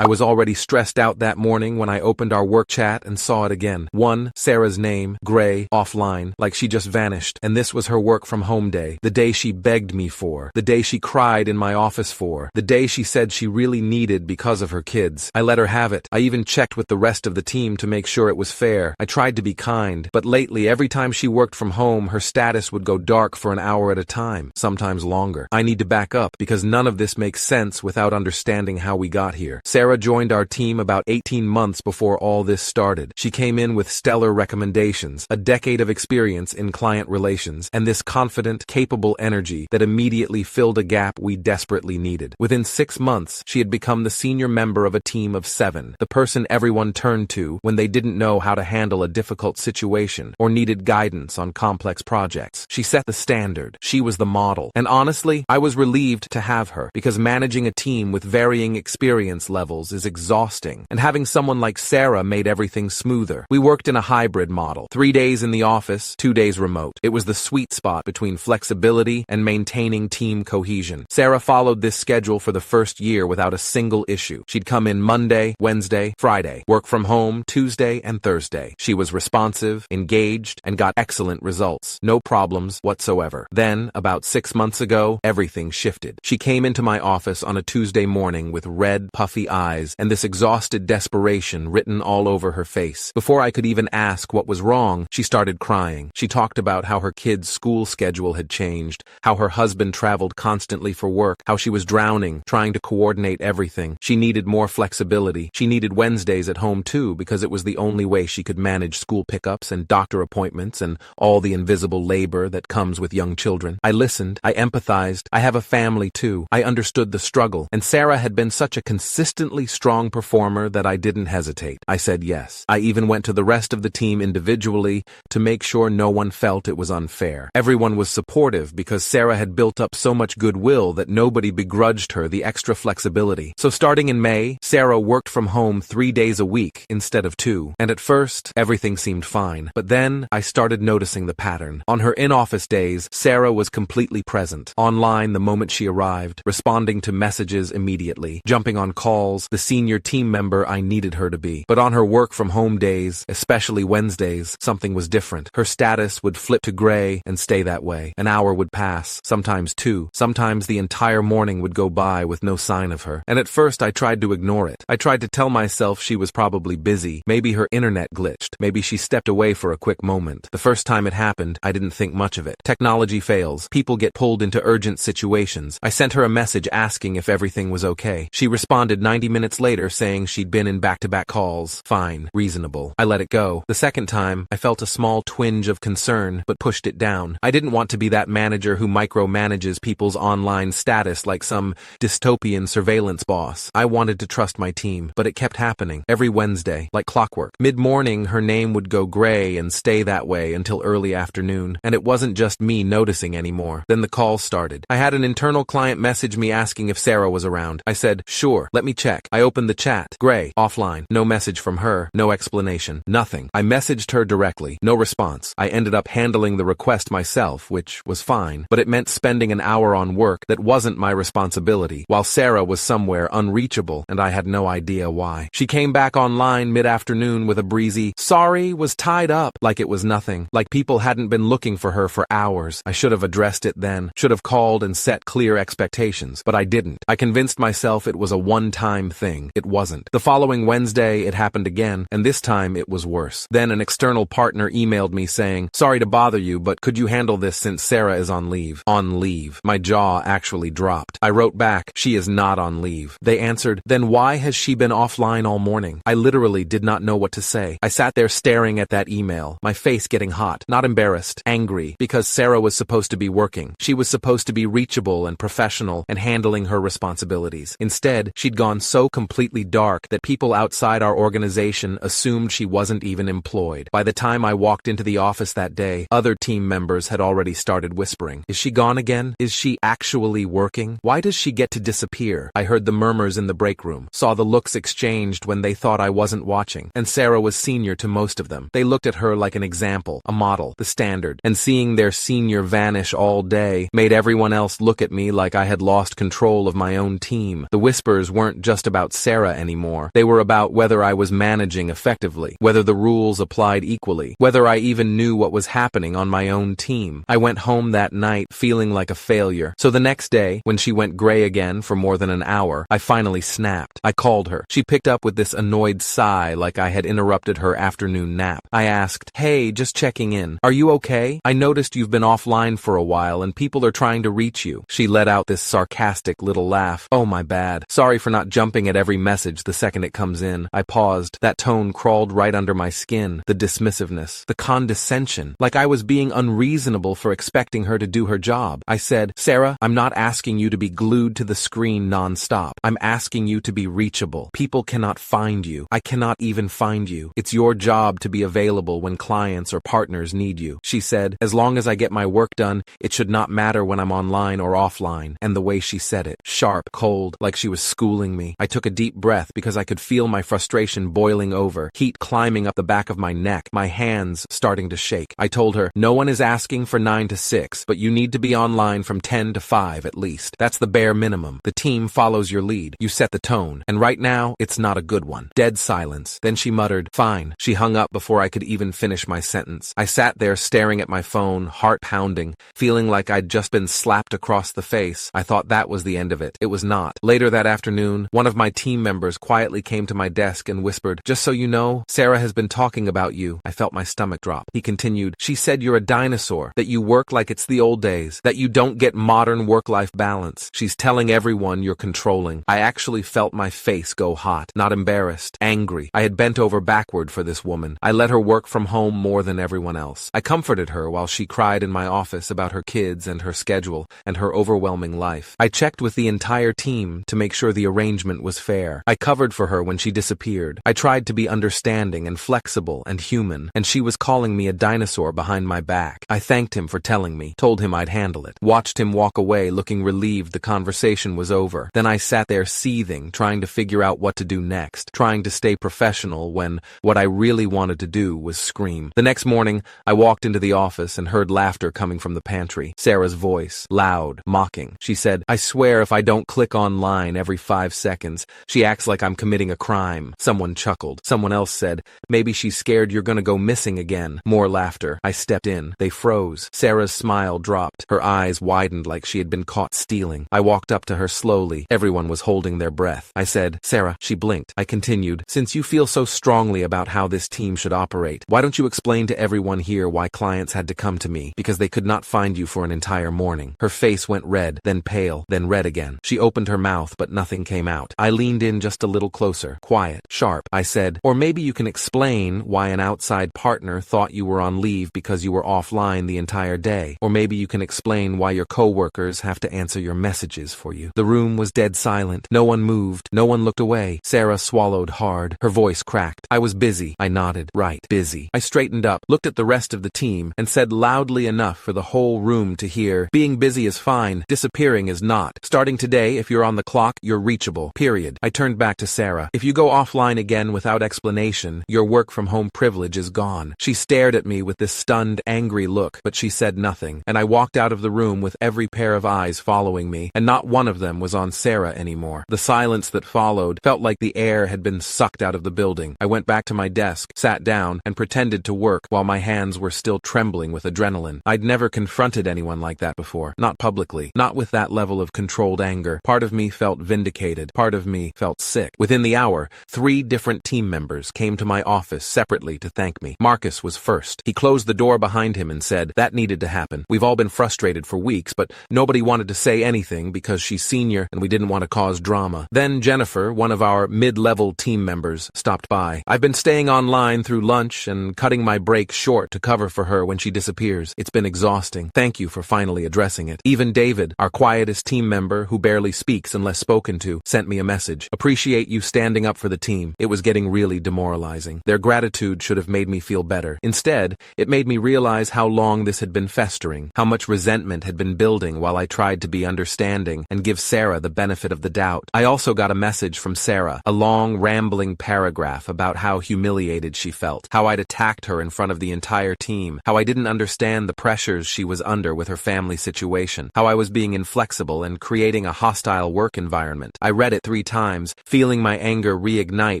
I was already stressed out that morning when I opened our work chat and saw it again. 1. Sarah's name, Gray, offline, like she just vanished. And this was her work from home day. The day she begged me for. The day she cried in my office for. The day she said she really needed because of her kids. I let her have it. I even checked with the rest of the team to make sure it was fair. I tried to be kind. But lately, every time she worked from home, her status would go dark for an hour at a time, sometimes longer. I need to back up because none of this makes sense without understanding how we got here. Sarah joined our team about 18 months before all this started. She came in with stellar recommendations, a decade of experience in client relations, and this confident, capable energy that immediately filled a gap we desperately needed. Within 6 months, she had become the senior member of a team of 7, the person everyone turned to when they didn't know how to handle a difficult situation or needed guidance on complex projects. She set the standard. She was the model. And honestly, I was relieved to have her because managing a team with varying experience levels is exhausting, and having someone like Sarah made everything smoother. We worked in a hybrid model, 3 days in the office, 2 days remote. It was the sweet spot between flexibility and maintaining team cohesion. Sarah followed this schedule for the first year without a single issue. She'd come in Monday, Wednesday, Friday, work from home Tuesday and Thursday. She was responsive, engaged, and got excellent results. No problems whatsoever. Then, about 6 months ago, everything shifted. She came into my office on a Tuesday morning with red, puffy eyes and this exhausted desperation written all over her face. Before I could even ask what was wrong, she started crying. She talked about how her kids' school schedule had changed, how her husband traveled constantly for work, how she was drowning, trying to coordinate everything. She needed more flexibility. She needed Wednesdays at home too, because it was the only way she could manage school pickups and doctor appointments and all the invisible labor that comes with young children. I listened. I empathized. I have a family too. I understood the struggle. And Sarah had been such a consistently strong performer that I didn't hesitate. I said yes. I even went to the rest of the team individually to make sure no one felt it was unfair. Everyone was supportive because Sarah had built up so much goodwill that nobody begrudged her the extra flexibility. So starting in May, Sarah worked from home 3 days a week instead of 2. And at first, everything seemed fine. But then I started noticing the pattern. On her in-office days, Sarah was completely present, online the moment she arrived, responding to messages immediately, jumping on calls, the senior team member I needed her to be. But on her work from home days, especially Wednesdays, something was different. Her status would flip to gray and stay that way. An hour would pass, sometimes 2. Sometimes the entire morning would go by with no sign of her. And at first I tried to ignore it. I tried to tell myself she was probably busy. Maybe her internet glitched. Maybe she stepped away for a quick moment. The first time it happened, I didn't think much of it. Technology fails. People get pulled into urgent situations. I sent her a message asking if everything was okay. She responded 90 minutes later saying she'd been in back-to-back calls. Fine. Reasonable. I let it go. The second time, I felt a small twinge of concern, but pushed it down. I didn't want to be that manager who micromanages people's online status like some dystopian surveillance boss. I wanted to trust my team, but it kept happening. Every Wednesday, like clockwork. Mid-morning, her name would go gray and stay that way until early afternoon. And it wasn't just me noticing anymore. Then the calls started. I had an internal client message me asking if Sarah was around. I said, sure, let me check. I opened the chat. Gray, offline. No message from her. No explanation. Nothing. I messaged her directly. No response. I ended up handling the request myself, which was fine, but it meant spending an hour on work that wasn't my responsibility, while Sarah was somewhere unreachable, and I had no idea why. She came back online mid-afternoon with a breezy, sorry, was tied up, like it was nothing, like people hadn't been looking for her for hours. I should have addressed it then, should have called and set clear expectations, but I didn't. I convinced myself it was a one-time thing. It wasn't. The following Wednesday, it happened again, and this time it was worse. Then an external partner emailed me saying, sorry to bother you, but could you handle this since Sarah is on leave? On leave. My jaw actually dropped. I wrote back, she is not on leave. They answered, then why has she been offline all morning? I literally did not know what to say. I sat there staring at that email, my face getting hot, not embarrassed, angry, because Sarah was supposed to be working. She was supposed to be reachable and professional and handling her responsibilities. Instead, she'd gone so completely dark that people outside our organization assumed she wasn't even employed. By the time I walked into the office that day, other team members had already started whispering, is she gone again? Is she actually working? Why does she get to disappear? I heard the murmurs in the break room, saw the looks exchanged when they thought I wasn't watching, and Sarah was senior to most of them. They looked at her like an example, a model, the standard, and seeing their senior vanish all day made everyone else look at me like I had lost control of my own team. The whispers weren't just about Sarah anymore. They were about whether I was managing effectively, whether the rules applied equally, whether I even knew what was happening on my own team. I went home that night feeling like a failure. So the next day, when she went gray again for more than an hour, I finally snapped. I called her. She picked up with this annoyed sigh like I had interrupted her afternoon nap. I asked, "Hey, just checking in. Are you okay? I noticed you've been offline for a while and people are trying to reach you." She let out this sarcastic little laugh. "Oh, my bad. Sorry for not jumping at every message the second it comes in." I paused. That tone crawled right under my skin. The dismissiveness, the condescension, like I was being unreasonable for expecting her to do her job. I said, "Sarah, I'm not asking you to be glued to the screen nonstop. I'm asking you to be reachable. People cannot find you. I cannot even find you. It's your job to be available when clients or partners need you." She said, "As long as I get my work done, it should not matter when I'm online or offline." And the way she said it, sharp, cold, like she was schooling me. I took a deep breath because I could feel my frustration boiling over, heat climbing up the back of my neck, my hands starting to shake. I told her, "No one is asking for 9 to 6, but you need to be online from 10 to 5 at least. That's the bare minimum. The team follows your lead. You set the tone. And right now, it's not a good one." Dead silence. Then she muttered, "Fine." She hung up before I could even finish my sentence. I sat there staring at my phone, heart pounding, feeling like I'd just been slapped across the face. I thought that was the end of it. It was not. Later that afternoon, one of my team members quietly came to my desk and whispered, "Just so you know, Sarah has been talking about you." I felt my stomach drop. He continued, "She said you're a dinosaur, that you work like it's the old days, that you don't get modern work-life balance. She's telling everyone you're controlling." I actually felt my face go hot, not embarrassed, angry. I had bent over backward for this woman. I let her work from home more than everyone else. I comforted her while she cried in my office about her kids and her schedule and her overwhelming life. I checked with the entire team to make sure the arrangement was fair. I covered for her when she disappeared. I tried to be understanding and flexible and human, and she was calling me a dinosaur behind my back. I thanked him for telling me, told him I'd handle it, watched him walk away looking relieved the conversation was over. Then I sat there seething, trying to figure out what to do next, trying to stay professional when what I really wanted to do was scream. The next morning, I walked into the office and heard laughter coming from the pantry. Sarah's voice, loud, mocking. She said, "I swear if I don't click online every 5 seconds, she acts like I'm committing a crime." Someone chuckled. Someone else said, "Maybe she's scared you're gonna go missing again." More laughter. I stepped in. They froze. Sarah's smile dropped. Her eyes widened like she had been caught stealing. I walked up to her slowly. Everyone was holding their breath. I said, "Sarah." She blinked. I continued, "Since you feel so strongly about how this team should operate, why don't you explain to everyone here why clients had to come to me because they could not find you for an entire morning?" Her face went red, then pale, then red again. She opened her mouth, but nothing came out. I leaned in just a little closer, quiet, sharp. I said, "Or maybe you can explain why an outside partner thought you were on leave because you were offline the entire day. Or maybe you can explain why your coworkers have to answer your messages for you." The room was dead silent. No one moved. No one looked away. Sarah swallowed hard. Her voice cracked. "I was busy." I nodded. "Right, busy." I straightened up, looked at the rest of the team, and said loudly enough for the whole room to hear, "Being busy is fine. Disappearing is not. Starting today, if you're on the clock, you're reachable. Period." I turned back to Sarah. "If you go offline again without explanation, your work-from-home privilege is gone." She stared at me with this stunned, angry look, but she said nothing, and I walked out of the room with every pair of eyes following me, and not one of them was on Sarah anymore. The silence that followed felt like the air had been sucked out of the building. I went back to my desk, sat down, and pretended to work while my hands were still trembling with adrenaline. I'd never confronted anyone like that before, not publicly, not with that level of controlled anger. Part of me felt vindicated. Part of me felt sick. Within the hour, 3 different team members came to my office separately to thank me. Marcus was first. He closed the door behind him and said, "That needed to happen. We've all been frustrated for weeks, but nobody wanted to say anything because she's senior and we didn't want to cause drama." Then Jennifer, one of our mid-level team members, stopped by. "I've been staying online through lunch and cutting my break short to cover for her when she disappears. It's been exhausting. Thank you for finally addressing it." Even David, our quietest team member who barely speaks unless spoken to, sent me a message. "Appreciate you standing up for the team. It was getting really demoralizing." Their gratitude should have made me feel better. Instead, it made me realize how long this had been festering, how much resentment had been building while I tried to be understanding and give Sarah the benefit of the doubt. I also got a message from Sarah, a long, rambling paragraph about how humiliated she felt, how I'd attacked her in front of the entire team, how I didn't understand the pressures she was under with her family situation, how I was being inflexible and creating a hostile work environment. I read it 3 times, feeling my anger reignite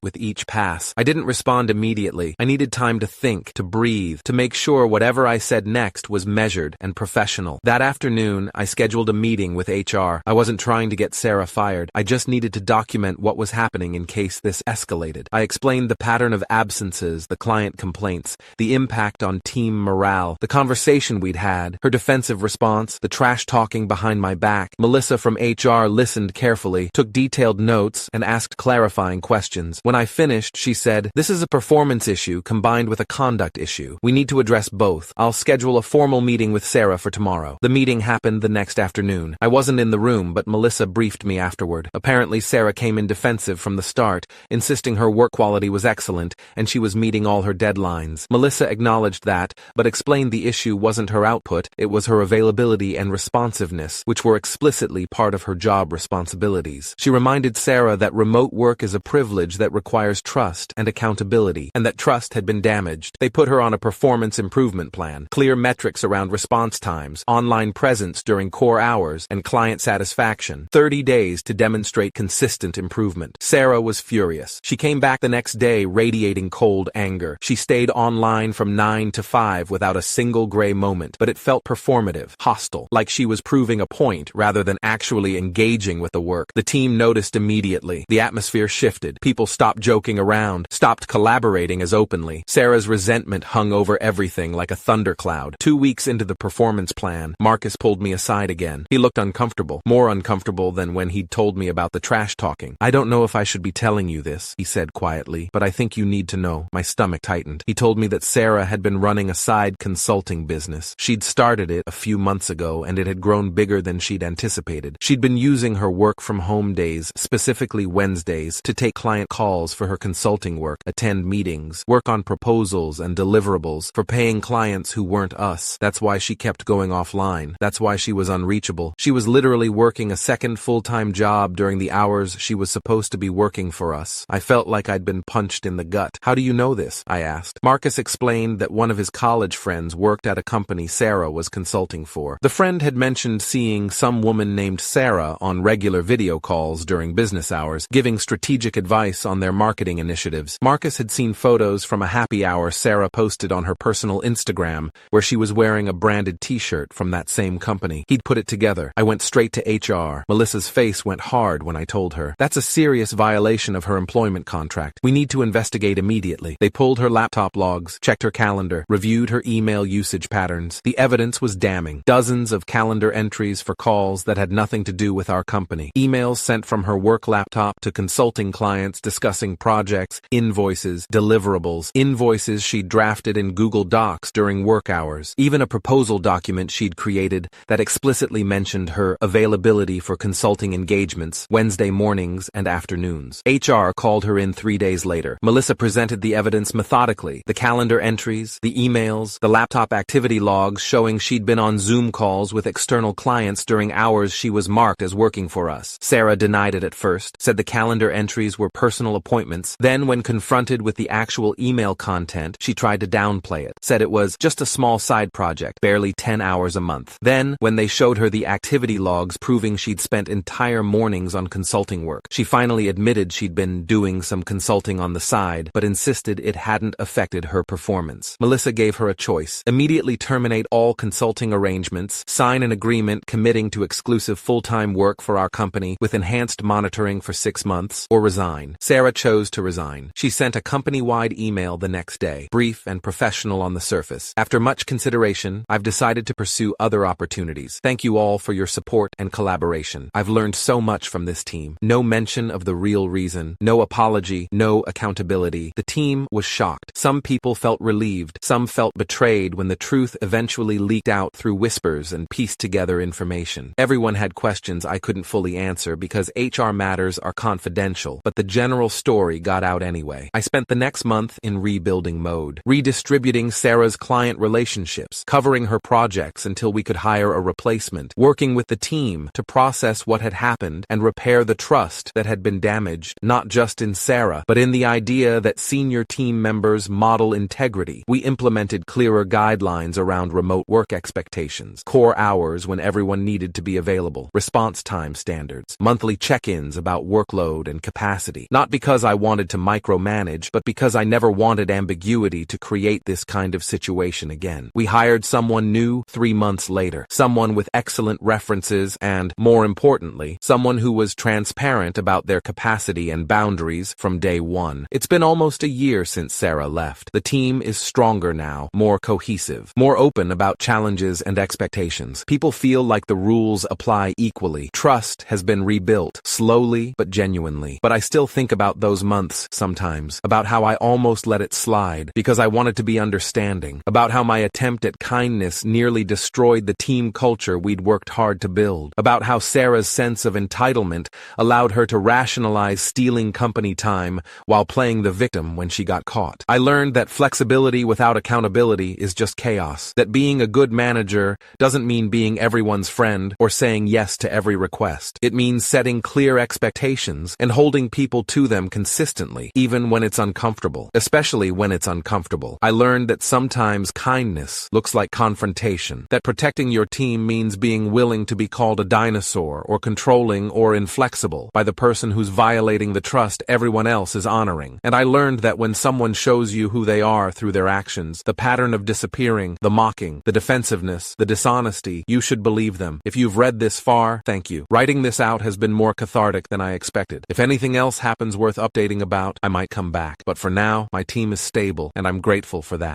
with each pass. I didn't respond immediately. I needed time to think, to breathe, to make sure whatever I said next was measured and professional. That afternoon, I scheduled a meeting with HR. I wasn't trying to get Sarah fired. I just needed to document what was happening in case this escalated. I explained the pattern of absences, the client complaints, the impact on team morale, the conversation we'd had, her defensive response, the trash talking behind my back. Melissa from HR listened carefully, took detailed notes, and asked clarifying questions. When I finished, she said, "This is a performance issue combined with a conduct issue. We need to address both. I'll schedule a formal meeting with Sarah for tomorrow." The meeting happened the next afternoon. I wasn't in the room, but Melissa briefed me afterward. Apparently, Sarah came in defensive from the start, insisting her work quality was excellent and she was meeting all her deadlines. Melissa acknowledged that, but explained the issue wasn't her output, it was her availability and responsiveness, which were explicitly part of her job responsibilities. She reminded Sarah that remote work is a privilege that requires trust and accountability, and that trust had been damaged. They put her on a performance improvement plan, clear metrics around response times, online presence during core hours, and client satisfaction. 30 days to demonstrate consistent improvement. Sarah was furious. She came back the next day radiating cold anger. She stayed online from 9 to 5 without a single gray moment, but it felt performative, hostile, like she was proving a point rather than actually engaging with the work. The team noticed immediately. The atmosphere shifted. People stopped joking around, stopped collaborating as openly. Sarah's resentment hung over everything like a thundercloud. 2 weeks into the performance plan, Marcus pulled me aside again. He looked uncomfortable, more uncomfortable than when he'd told me about the trash talking. "I don't know if I should be telling you this," he said quietly, "but I think you need to know." My stomach tightened. He told me that Sarah had been running a side consulting business. She'd started it a few months ago, and it had grown bigger than she'd anticipated. She'd been using her work from home days, specifically Wednesdays, to take client calls for her consulting work, attend meetings, work on proposals and deliverables for paying clients who weren't us. That's why she kept going offline. That's why she was unreachable. She was literally working a second full-time job during the hours she was supposed to be working for us. I felt like I'd been punched in the gut. "How do you know this?" I asked. Marcus explained that one of his college friends worked at a company Sarah was consulting for. The friend had mentioned seeing some woman named Sarah on regular video calls during business hours, giving strategic advice on their marketing initiatives. Marcus had seen photos from a happy hour Sarah posted on her personal Instagram, where she was wearing a branded t-shirt from that same company. He'd put it together. I went straight to HR. Melissa's face went hard when I told her. "That's a serious violation of her employment contract. We need to investigate immediately." They pulled her laptop logs, checked her calendar, reviewed her email usage patterns. The evidence was damning. Dozens of calendar entries for calls that had nothing to do with our company. Emails sent from her work laptop to consulting clients discussing projects, invoices, deliverables, invoices she'd drafted in Google Docs during work hours, even a proposal document she'd created that explicitly mentioned her availability for consulting engagements Wednesday mornings and afternoons. HR called her in 3 days later. Melissa presented the evidence methodically, the calendar entries, the emails, the laptop activity logs showing she'd been on Zoom calls with external clients during hours she was marked as working for us. Sarah denied it at first, said the calendar entries were personal appointments. Then, when confronted with the actual email content, she tried to downplay it, said it was just a small side project, barely 10 hours a month. Then, when they showed her the activity logs proving she'd spent entire mornings on consulting work, she finally admitted she'd been doing some consulting on the side, but insisted it hadn't affected her performance. Melissa gave her a choice: immediately terminate all consulting arrangements, sign an agreement committing to exclusive full-time work for our company with enhanced monitoring for 6 months, or resign. Sarah chose to resign. She sent a company-wide email the next day, brief and professional on the surface. "After much consideration, I've decided to pursue other opportunities. Thank you all for your support and collaboration. I've learned so much from this team." No mention of the real reason, no apology, no accountability. The team was shocked. Some people felt relieved, some felt betrayed when the truth eventually leaked out through whispers and pieced together information. Everyone had questions I couldn't fully answer because HR matters are confidential, but the general story got out anyway. I spent the next month in rebuilding mode, redistributing Sarah's client relationships, covering her projects until we could hire a replacement, working with the team to process what had happened and repair the trust that had been damaged, not just in Sarah, but in the idea that senior team members model integrity. We implemented clearer guidelines around remote work expectations, core hours when everyone needed to be available, response time standards, monthly check-ins check-ins about workload and capacity. Not because I wanted to micromanage, but because I never wanted ambiguity to create this kind of situation again. We hired someone new 3 months later, someone with excellent references and, more importantly, someone who was transparent about their capacity and boundaries from day one. It's been almost a year since Sarah left. The team is stronger now, more cohesive, more open about challenges and expectations. People feel like the rules apply equally. Trust has been rebuilt, slowly but genuinely. But I still think about those months sometimes, about how I almost let it slide because I wanted to be understanding, about how my attempt at kindness nearly destroyed the team culture we'd worked hard to build, about how Sarah's sense of entitlement allowed her to rationalize stealing company time while playing the victim when she got caught. I learned that flexibility without accountability is just chaos, that being a good manager doesn't mean being everyone's friend or saying yes to every request. It means setting clear expectations and holding people to them consistently, even when it's uncomfortable, especially when it's uncomfortable. I learned that sometimes kindness looks like confrontation, that protecting your team means being willing to be called a dinosaur or controlling or inflexible by the person who's violating the trust everyone else is honoring. And I learned that when someone shows you who they are through their actions, the pattern of disappearing, the mocking, the defensiveness, the dishonesty, you should believe them. If you've read this far, thank you. Writing this out has been more cathartic than I expected. If anything else happens worth updating about, I might come back. But for now, my team is stable, and I'm grateful for that.